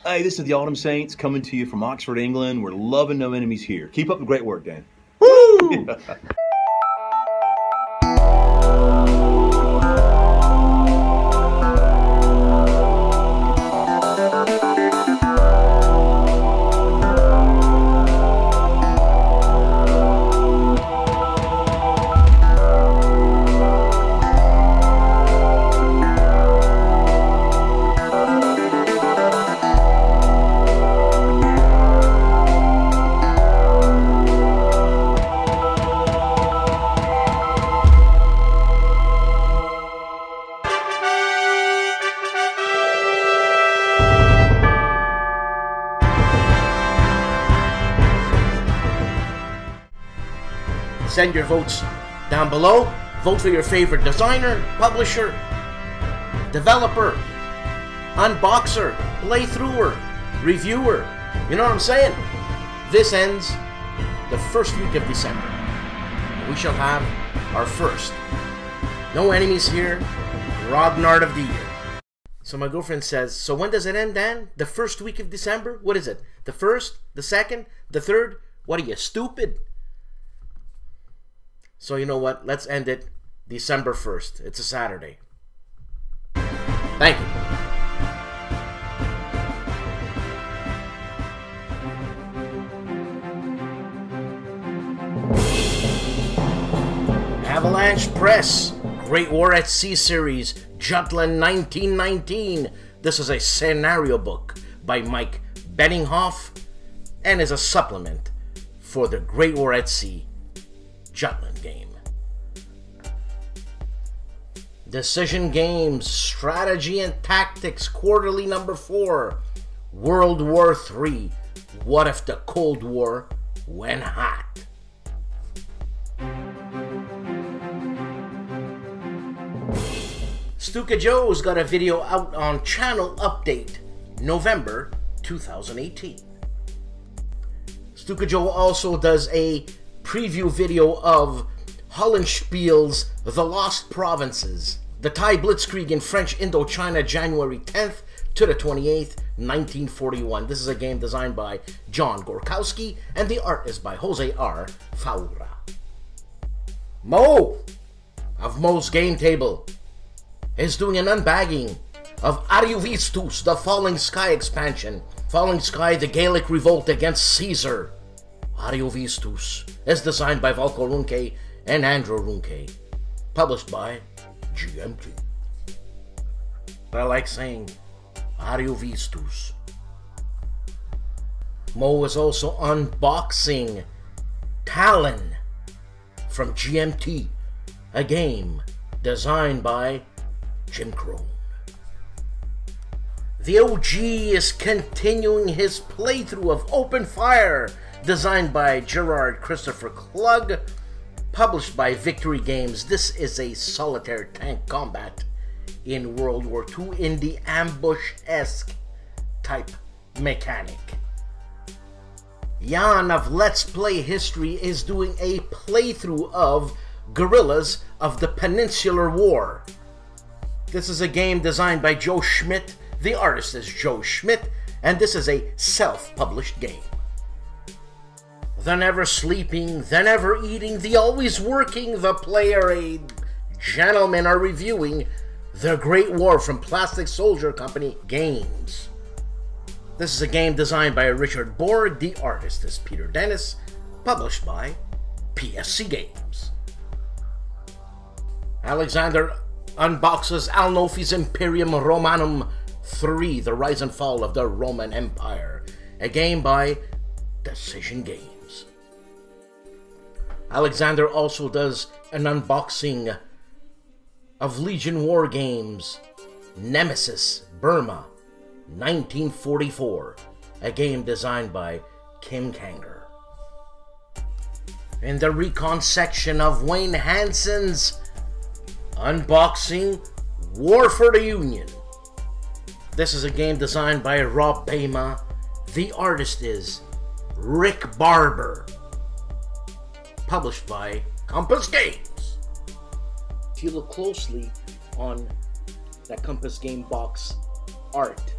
Hey, this is the Autumn Saints coming to you from Oxford, England. We're loving No Enemies here. Keep up the great work, Dan. Woo! Send your votes down below. Vote for your favorite designer, publisher, developer, unboxer, playthrougher, reviewer. You know what I'm saying? This ends the first week of December. We shall have our first No Enemies here, Grognard of the Year. So my girlfriend says, so when does it end, Dan? The first week of December? What is it? The first? The second? The third? What are you, stupid? So you know what? Let's end it December 1st. It's a Saturday. Thank you. Avalanche Press, Great War at Sea series, Jutland 1919. This is a scenario book by Mike Benninghoff and is a supplement for the Great War at Sea Jutland game. Decision Games, Strategy and Tactics, Quarterly number 4, World War III, What If the Cold War Went Hot? STUKAJOE's got a video out on Channel Update, November 2018. STUKAJOE also does a preview video of Hollenspiel's The Lost Provinces, the Thai Blitzkrieg in French Indochina, January 10th to the 28th, 1941. This is a game designed by John Gorkowski, and the art is by Jose R. Faura. Mo of Mo's Game Table is doing an unbagging of ARDWULF'S, the Falling Sky expansion. Falling Sky, the Gaelic revolt against Caesar. ARDWULF'S is designed by Valko Runke and Andrew Runke. Published by GMT. I like saying ARDWULF'S. Mo is also unboxing Talon from GMT, a game designed by Jim Crone. The OG is continuing his playthrough of Open Fire, designed by Gerard Christopher Klug, published by Victory Games. This is a solitaire tank combat in World War II in the ambush-esque type mechanic. Jan of Let's Play History is doing a playthrough of Guerrillas of the Peninsular War. This is a game designed by Joe Schmidt. The artist is Joe Schmidt, and this is a self-published game. The never sleeping, the never eating, the always working, the player aid gentlemen are reviewing The Great War from Plastic Soldier Company Games. This is a game designed by Richard Borg. The artist is Peter Dennis, published by PSC Games. Alexander unboxes Alnofi's Imperium Romanum 3, The Rise and Fall of the Roman Empire, a game by Decision Games. Alexander also does an unboxing of Legion War Games, Nemesis, Burma, 1944, a game designed by Kim Kanger. In the recon section of Wayne Hansen's unboxing War for the Union. This is a game designed by Rob Bama. The artist is Rick Barber. Published by Compass Games. If you look closely on that Compass Game box art,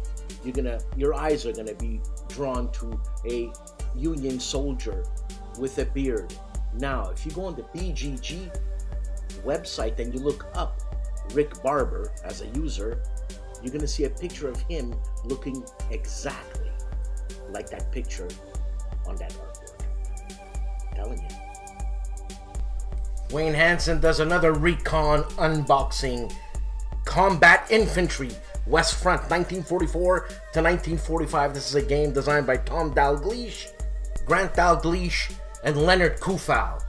your eyes are gonna be drawn to a Union soldier with a beard. Now, if you go on the BGG website and you look up Rick Barber as a user, you're gonna see a picture of him looking exactly like that picture on that artwork. I'm telling you. Wayne Hansen does another recon unboxing. Combat Infantry, West Front, 1944 to 1945. This is a game designed by Tom Dalgleish, Grant Dalgleish, and Leonard Kufal.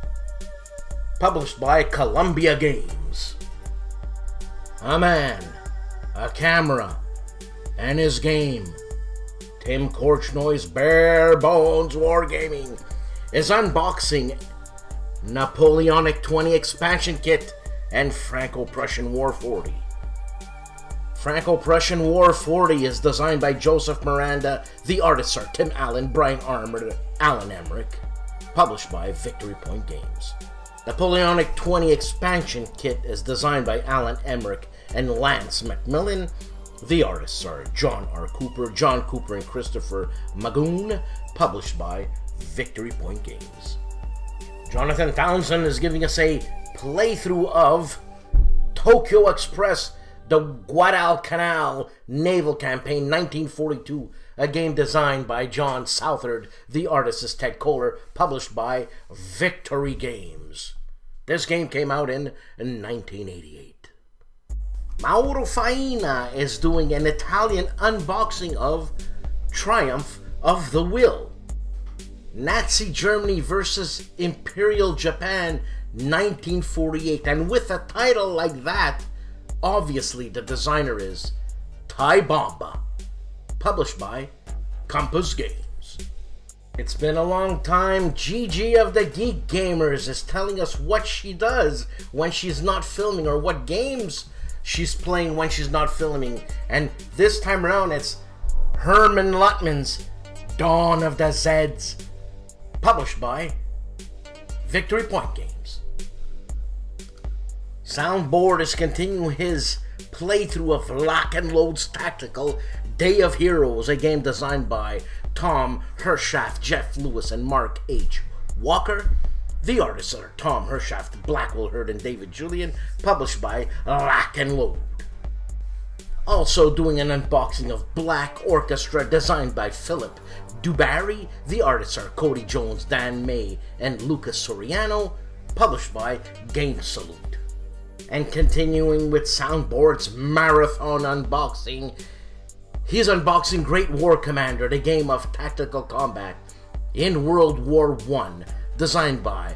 Published by Columbia Games. A man, a camera, and his game. Tim Korchnoy's Bare Bones Wargaming is unboxing Napoleonic 20 Expansion Kit and Franco-Prussian War 40. Franco-Prussian War 40 is designed by Joseph Miranda. The artists are Tim Allen, Brian Armour, Alan Emmerich. Published by Victory Point Games. Napoleonic 20 Expansion Kit is designed by Alan Emmerich and Lance Macmillan. The artists are John R. Cooper, John Cooper, and Christopher Magoon. Published by Victory Point Games. Jonathan Townsend is giving us a playthrough of Tokyo Express, the Guadalcanal Naval Campaign 1942, a game designed by John Southard. The artist is Ted Kohler, published by Victory Games. This game came out in 1988. Mauro Faina is doing an Italian unboxing of Triumph of the Will. Nazi Germany versus Imperial Japan 1948, and with a title like that, obviously the designer is Tai Bomba, published by Compass Games. It's been a long time. Gigi of the Geek Gamers is telling us what she does when she's not filming, or what games she's playing when she's not filming, and this time around it's Herman Luttman's Dawn of the Zeds, published by Victory Point Games. Soundboard is continuing his playthrough of Lock and Load's tactical Day of Heroes, a game designed by Tom Hershaft, Jeff Lewis, and Mark H. Walker. The artists are Tom Hershaft, Blackwell Hurd, and David Julian, published by Lock and Load. Also doing an unboxing of Black Orchestra, designed by Philip Dubarry. The artists are Cody Jones, Dan May, and Lucas Soriano, published by Game Salute. And continuing with Soundboard's marathon unboxing, he's unboxing Great War Commander, the game of tactical combat in World War I, designed by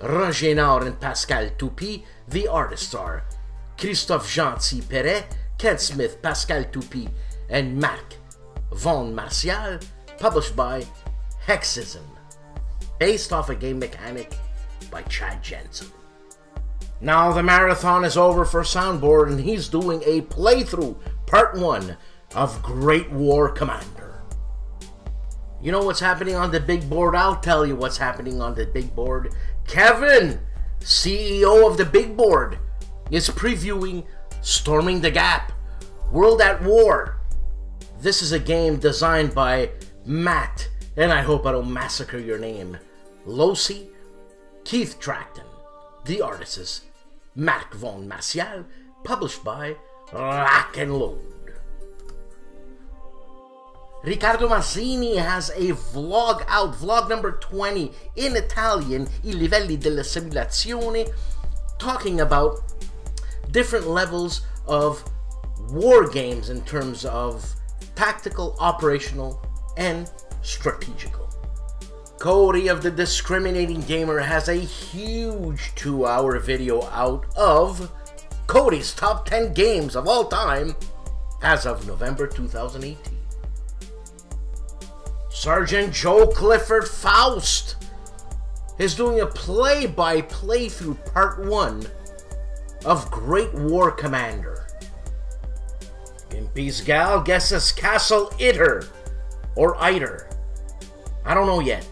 Roger Naur and Pascal Toupy. The artists are Christophe Gentil-Perret, Ken Smith, Pascal Toupy, and Marc Von Martial, published by HEXES, based off a game mechanic by Chad Jensen. Now the marathon is over for Soundboard, and he's doing a playthrough, part 1, of Great War Commander. You know what's happening on the big board? I'll tell you what's happening on the big board. Kevin, CEO of the big board, is previewing Storming the Gap, World at War. This is a game designed by Matt, and I hope I don't massacre your name, Losi, Keith Tracton. The artist is Marc Von Martial, published by Lock and Load. Riccardo Masini has a vlog out, vlog number 20, in Italian, I livelli della simulazione, talking about different levels of war games in terms of tactical, operational, and strategical. Cody of the Discriminating Gamer has a huge 2-hour video out of Cody's top 10 games of all time as of November 2018. Sergeant Joe Clifford Faust is doing a play-by-play through part 1 of Great War Commander. Gimpy's gal guesses Castle Itter, or Itter. I don't know yet,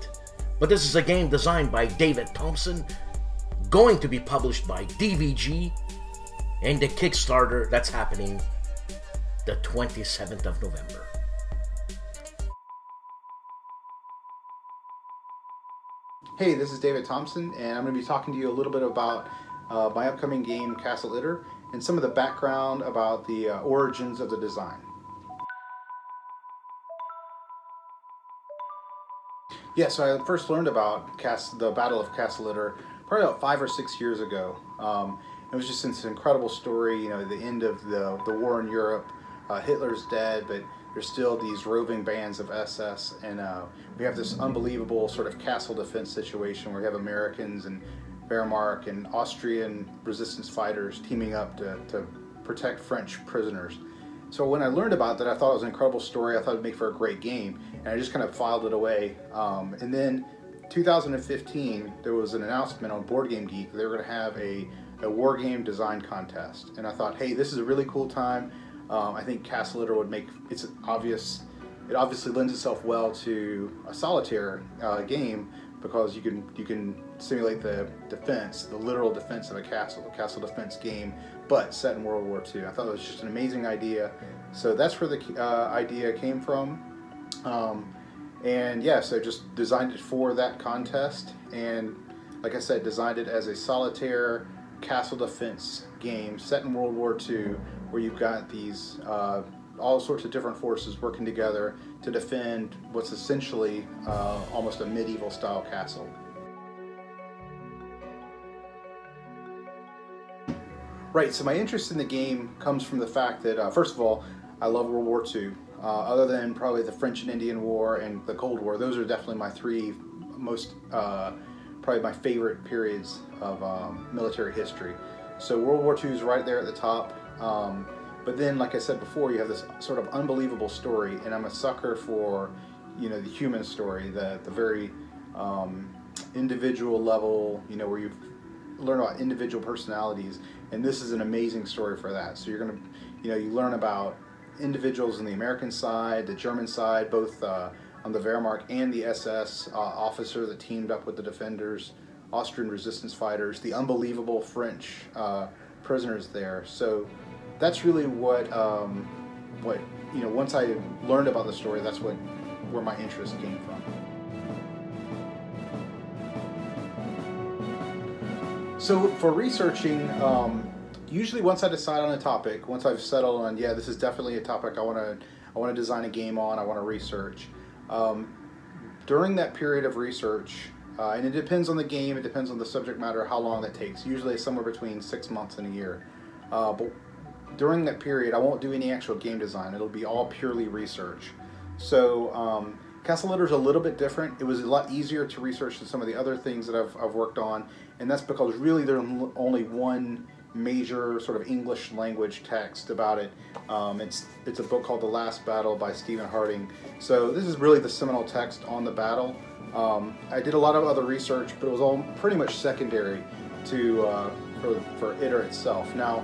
but this is a game designed by David Thompson, going to be published by DVG, and the Kickstarter that's happening the 27th of November. Hey, this is David Thompson, and I'm going to be talking to you a little bit about my upcoming game, Castle Itter, and some of the background about the origins of the design. Yeah, so I first learned about the Battle of Castle Itter probably about 5 or 6 years ago. It was just this incredible story, you know, the end of the war in Europe. Hitler's dead, but there's still these roving bands of SS, and we have this unbelievable sort of castle defense situation where we have Americans and Wehrmacht and Austrian resistance fighters teaming up to protect French prisoners. So when I learned about that, I thought it was an incredible story. I thought it'd make for a great game, and I just kind of filed it away. And then 2015, there was an announcement on Board Game Geek that they were going to have a war game design contest, and I thought, hey, this is a really cool time. I think Castle Itter would make it obviously lends itself well to a solitaire game because you can simulate the defense, the literal defense of a castle defense game, but set in World War II. I thought it was just an amazing idea, so that's where the idea came from. And yeah, so just designed it for that contest, and like I said, designed it as a solitaire castle defense game set in World War II, where you've got these all sorts of different forces working together to defend what's essentially almost a medieval style castle. Right, so my interest in the game comes from the fact that, first of all, I love World War II. Other than probably the French and Indian War and the Cold War, those are definitely my three most, probably my favorite periods of military history. So World War II is right there at the top. But then, like I said before, you have this sort of unbelievable story, and I'm a sucker for, you know, the human story, the very individual level, you know, where you learn about individual personalities, and this is an amazing story for that. So you're gonna, you know, you learn about individuals on the American side, the German side, both on the Wehrmacht and the SS officer that teamed up with the defenders, Austrian resistance fighters, the unbelievable French prisoners there. So that's really what you know, once I learned about the story, that's where my interest came from. So for researching, usually once I decide on a topic, once I've settled on, yeah, this is definitely a topic I want to design a game on, I want to research. During that period of research, and it depends on the game, it depends on the subject matter, how long that takes. Usually somewhere between 6 months and a year. But during that period, I won't do any actual game design. It'll be all purely research. So Castle Itter is a little bit different. It was a lot easier to research than some of the other things that I've worked on, and that's because really there's only one major sort of English language text about it. It's a book called The Last Battle by Stephen Harding. So this is really the seminal text on the battle. I did a lot of other research, but it was all pretty much secondary to for Itter itself. Now,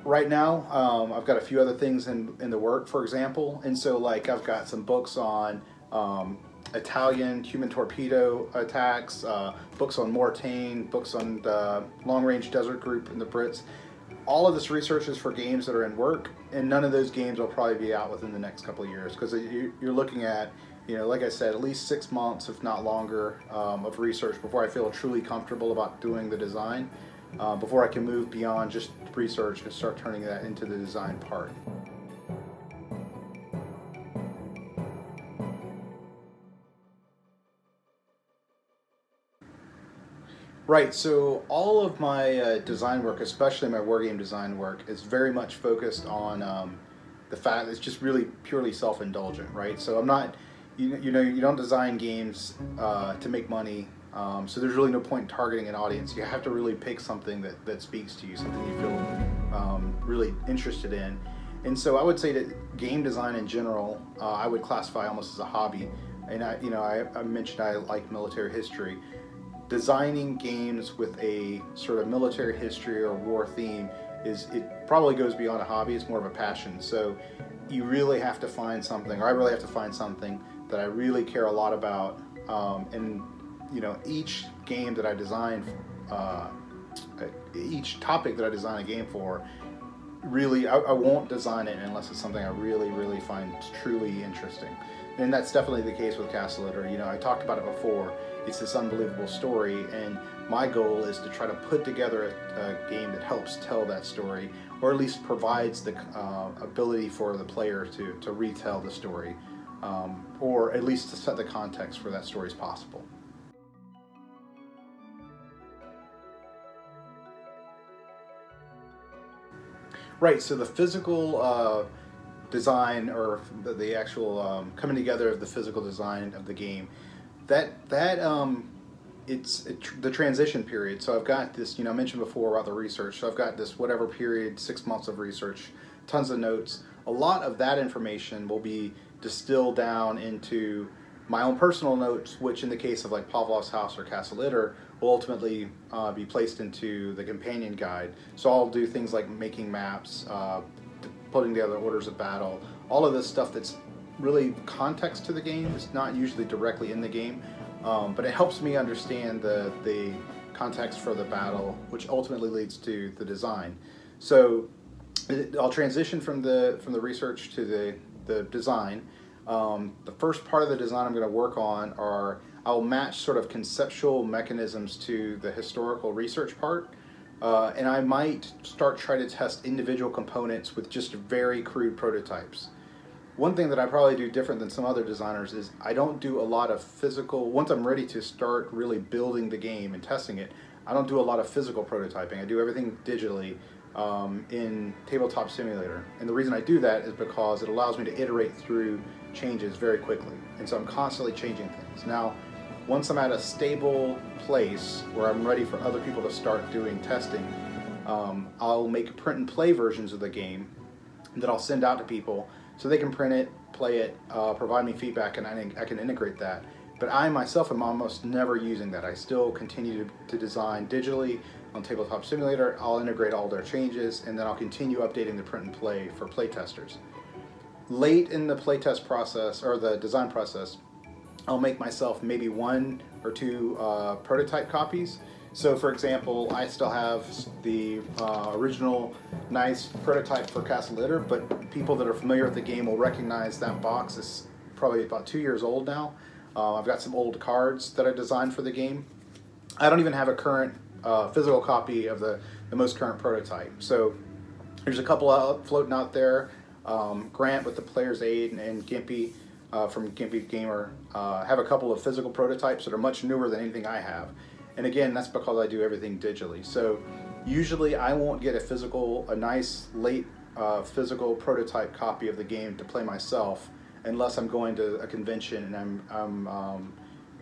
right now, I've got a few other things in the work, for example, and so like I've got some books on Italian human torpedo attacks, books on Mortain, books on the long-range desert group in the Brits. All of this research is for games that are in work, and none of those games will probably be out within the next couple of years, because you're looking at, you know, like I said, at least 6 months, if not longer, of research before I feel truly comfortable about doing the design, before I can move beyond just research and start turning that into the design part. Right, so all of my design work, especially my wargame design work, is very much focused on the fact that it's just really purely self-indulgent, right? So I'm not, you know, you don't design games to make money, so there's really no point in targeting an audience. You have to really pick something that speaks to you, something you feel really interested in. And so I would say that game design in general, I would classify almost as a hobby. And I mentioned I like military history. Designing games with a sort of military history or war theme it probably goes beyond a hobby. It's more of a passion. So you really have to find something, or I really have to find something that I really care a lot about. And you know, each game that I design, each topic that I design a game for, really I won't design it unless it's something I really find truly interesting. And that's definitely the case with Castle Itter. You know, I talked about it before. it's this unbelievable story, and my goal is to try to put together a game that helps tell that story, or at least provides the ability for the player to retell the story, or at least to set the context for that story as possible. Right, so the physical design, or the actual coming together of the physical design of the game, it's the transition period. So I've got this, I mentioned before about the research, so I've got this whatever period, 6 months of research, tons of notes. A lot of that information will be distilled down into my own personal notes, which in the case of like Pavlov's House or Castle Itter will ultimately be placed into the companion guide. So I'll do things like making maps, putting together orders of battle, all of this stuff that's really context to the game. It's not usually directly in the game, but it helps me understand the context for the battle, which ultimately leads to the design. So I'll transition from the research to the design. The first part of the design I'm going to work on I'll match sort of conceptual mechanisms to the historical research part, and I might start trying to test individual components with just very crude prototypes. One thing that I probably do different than some other designers is I don't do a lot of physical, once I'm ready to start really building the game and testing it, I don't do a lot of physical prototyping. I do everything digitally in Tabletop Simulator. And the reason I do that is because it allows me to iterate through changes very quickly. And so I'm constantly changing things. Now, once I'm at a stable place where I'm ready for other people to start doing testing, I'll make print and play versions of the game that I'll send out to people so they can print it, play it, provide me feedback, and I can integrate that. But I myself am almost never using that. I still continue to design digitally on Tabletop Simulator. I'll integrate all their changes, and then I'll continue updating the print and play for playtesters. Late in the playtest process, or the design process, I'll make myself maybe 1 or 2 prototype copies. So for example, I still have the original nice prototype for Castle Itter, but people that are familiar with the game will recognize that box is probably about 2 years old now. I've got some old cards that I designed for the game. I don't even have a current physical copy of the most current prototype. So there's a couple floating out there. Grant with the Player's Aid and GIMPY from GIMPY Gamer have a couple of physical prototypes that are much newer than anything I have. And again, that's because I do everything digitally. So usually I won't get a nice late physical prototype copy of the game to play myself unless I'm going to a convention and I'm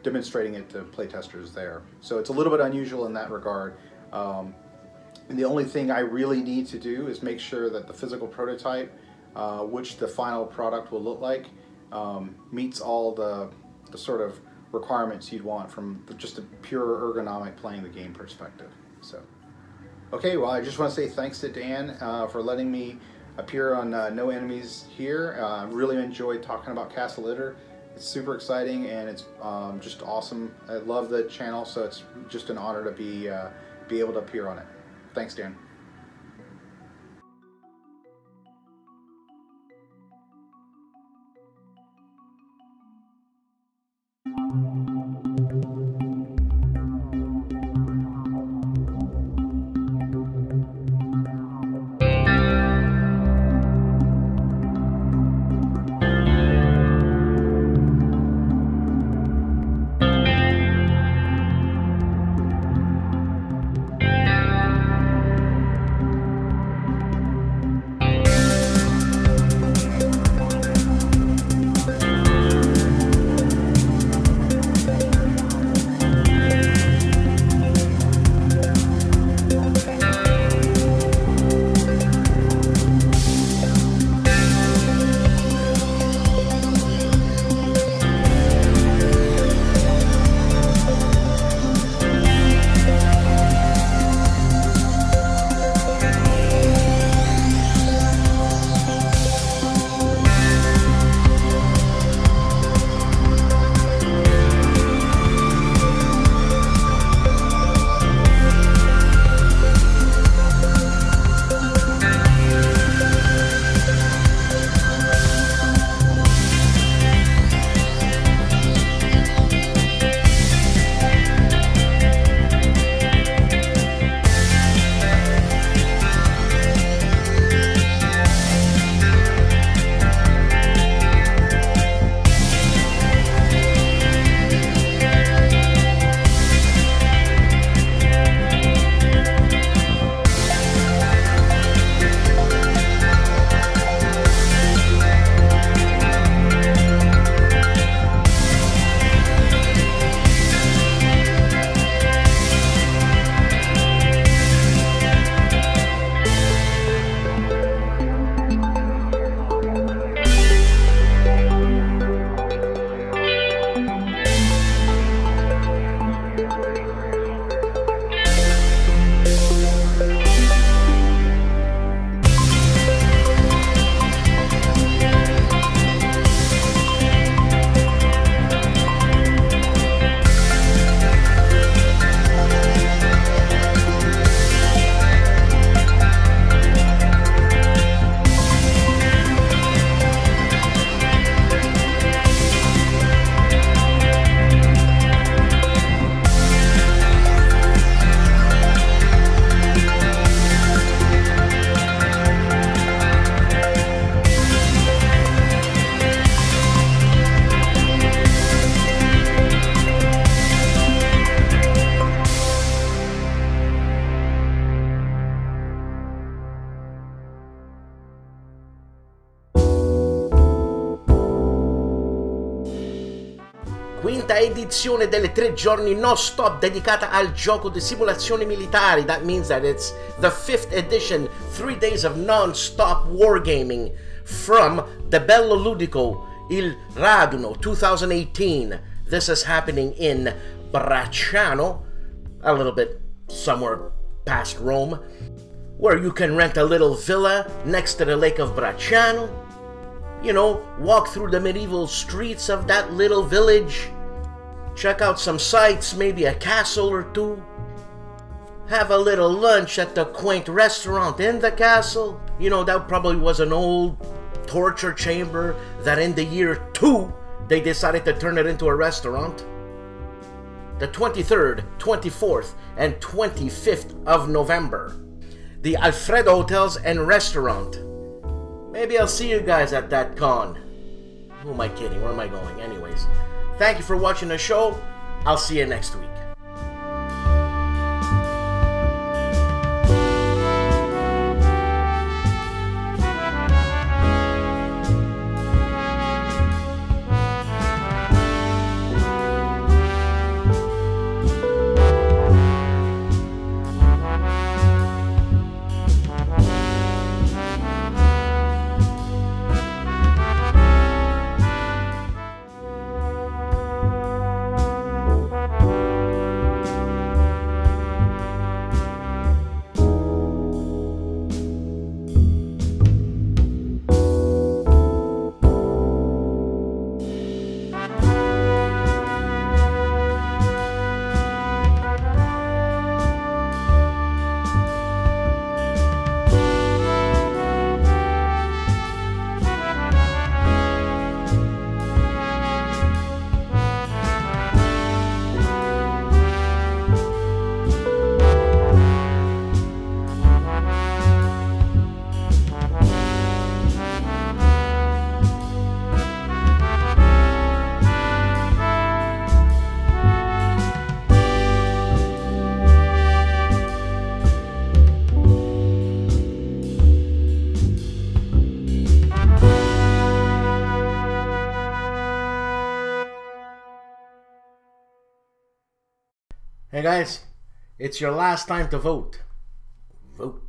demonstrating it to playtesters there. So it's a little bit unusual in that regard. And the only thing I really need to do is make sure that the physical prototype, which the final product will look like, meets all the sort of requirements you'd want from just a pure ergonomic playing the game perspective. So, okay, well, I just want to say thanks to Dan for letting me appear on No Enemies here. I really enjoyed talking about Castle Itter. It's super exciting and it's just awesome. I love the channel, so it's just an honor to be able to appear on it. Thanks, Dan. quinta edizione delle 3 giorni non stop dedicata al gioco di simulazioni militari. That means that it's the 5th edition, 3 days of non-stop wargaming from the Bello Ludico Il Raduno 2018. This is happening in Bracciano, a little bit somewhere past Rome, where you can rent a little villa next to the lake of Bracciano. You know, walk through the medieval streets of that little village, check out some sights, maybe a castle or two, have a little lunch at the quaint restaurant in the castle. You know, that probably was an old torture chamber that in the year 2 they decided to turn it into a restaurant. The 23rd, 24th, and 25th of November. The Alfredo Hotels and Restaurant. Maybe I'll see you guys at that con. Who am I kidding? Where am I going? Anyways, thank you for watching the show. I'll see you next week. Hey guys, it's your last time to vote. Vote.